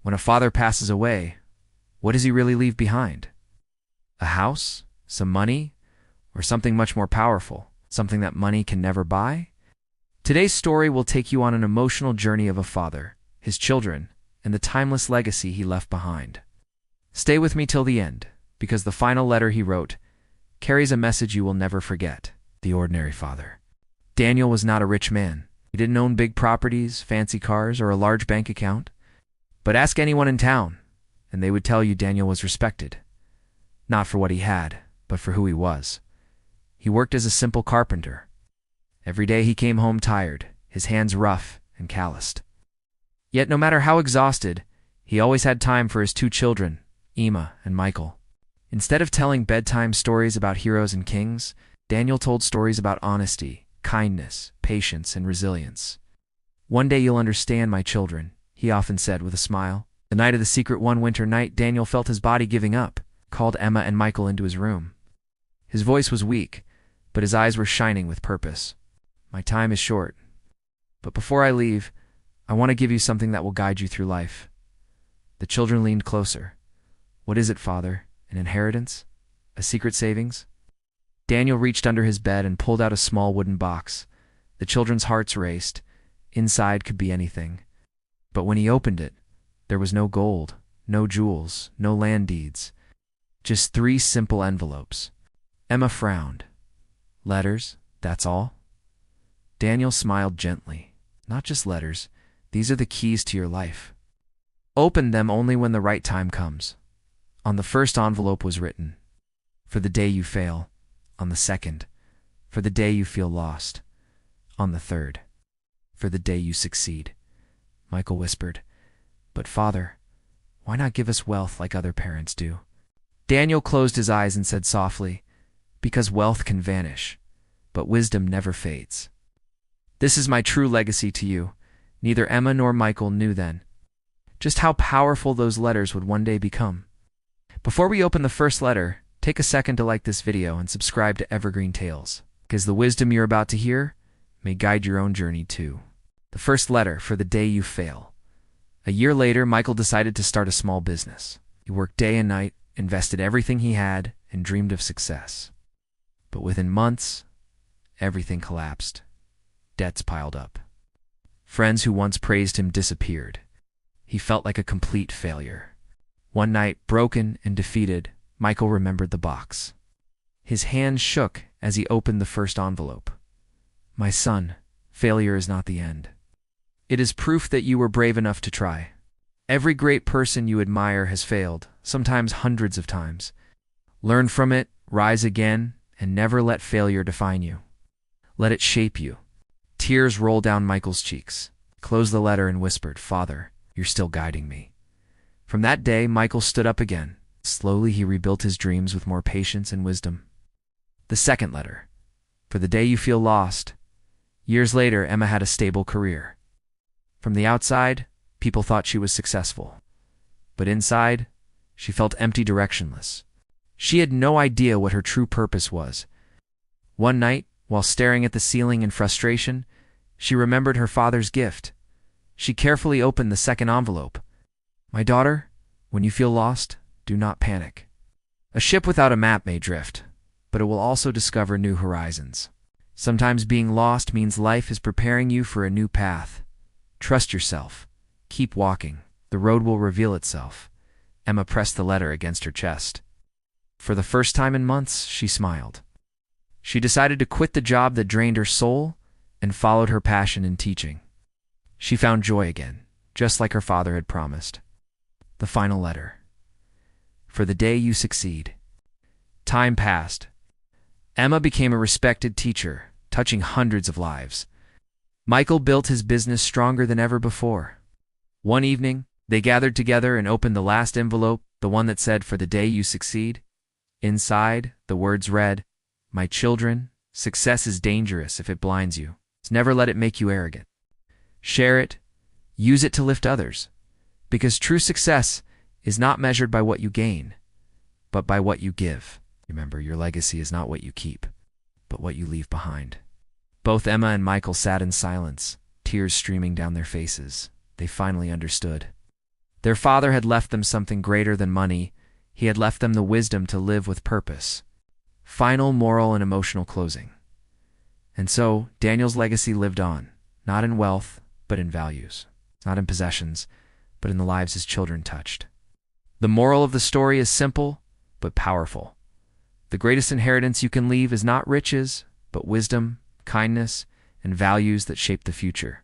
When a father passes away, what does he really leave behind? A house? Some money? Or something much more powerful? Something that money can never buy? Today's story will take you on an emotional journey of a father, his children, and the timeless legacy he left behind. Stay with me till the end, because the final letter he wrote carries a message you will never forget. The ordinary father. Daniel was not a rich man. He didn't own big properties, fancy cars, or a large bank account. But ask anyone in town, and they would tell you Daniel was respected. Not for what he had, but for who he was. He worked as a simple carpenter. Every day he came home tired, his hands rough and calloused. Yet no matter how exhausted, he always had time for his two children, Emma and Michael. Instead of telling bedtime stories about heroes and kings, Daniel told stories about honesty, kindness, patience, and resilience. "One day you'll understand, my children," he often said with a smile. The night of the secret one winter night, Daniel felt his body giving up, called Emma and Michael into his room. His voice was weak, but his eyes were shining with purpose. "My time is short, but before I leave, I want to give you something that will guide you through life." The children leaned closer. "What is it, Father? An inheritance? A secret savings?" Daniel reached under his bed and pulled out a small wooden box. The children's hearts raced. Inside could be anything. But when he opened it, there was no gold, no jewels, no land deeds. Just 3 simple envelopes. Emma frowned. "Letters, that's all?" Daniel smiled gently. "Not just letters. These are the keys to your life. Open them only when the right time comes." On the first envelope was written, "For the day you fail." On the second, "For the day you feel lost." On the third, "For the day you succeed." Michael whispered, "But Father, why not give us wealth like other parents do?" Daniel closed his eyes and said softly, "Because wealth can vanish, but wisdom never fades. This is my true legacy to you." Neither Emma nor Michael knew then just how powerful those letters would one day become. Before we open the first letter, take a second to like this video and subscribe to Evergreen Tales, because the wisdom you're about to hear may guide your own journey too. The first letter, for the day you fail. A year later, Michael decided to start a small business. He worked day and night, invested everything he had, and dreamed of success. But within months, everything collapsed. Debts piled up. Friends who once praised him disappeared. He felt like a complete failure. One night, broken and defeated, Michael remembered the box. His hand shook as he opened the first envelope. "My son, failure is not the end. It is proof that you were brave enough to try. Every great person you admire has failed, sometimes hundreds of times. Learn from it, rise again, and never let failure define you. Let it shape you." Tears rolled down Michael's cheeks. He closed the letter and whispered, "Father, you're still guiding me." From that day, Michael stood up again. Slowly, he rebuilt his dreams with more patience and wisdom. The second letter. For the day you feel lost. Years later, Emma had a stable career. From the outside, people thought she was successful. But inside, she felt empty, directionless. She had no idea what her true purpose was. One night, while staring at the ceiling in frustration, she remembered her father's gift. She carefully opened the second envelope. "My daughter, when you feel lost, do not panic. A ship without a map may drift, but it will also discover new horizons. Sometimes being lost means life is preparing you for a new path. Trust yourself. Keep walking. The road will reveal itself." Emma pressed the letter against her chest. For the first time in months, she smiled. She decided to quit the job that drained her soul and followed her passion in teaching. She found joy again, just like her father had promised. The final letter. For the day you succeed. Time passed. Emma became a respected teacher, touching hundreds of lives. Michael built his business stronger than ever before. One evening, they gathered together and opened the last envelope, the one that said, "For the day you succeed." Inside, the words read, "My children, success is dangerous if it blinds you. Never let it make you arrogant. Share it, use it to lift others, because true success is not measured by what you gain, but by what you give." Remember, your legacy is not what you keep, but what you leave behind. Both Emma and Michael sat in silence, tears streaming down their faces. They finally understood. Their father had left them something greater than money. He had left them the wisdom to live with purpose. Final moral and emotional closing. And so, Daniel's legacy lived on, not in wealth, but in values. Not in possessions, but in the lives his children touched. The moral of the story is simple, but powerful. The greatest inheritance you can leave is not riches, but wisdom, kindness, and values that shape the future.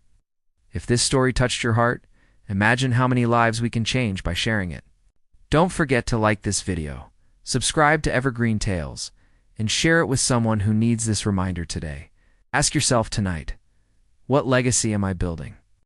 If this story touched your heart, imagine how many lives we can change by sharing it. Don't forget to like this video, subscribe to Evergreen Tales, and share it with someone who needs this reminder today. Ask yourself tonight, what legacy am I building?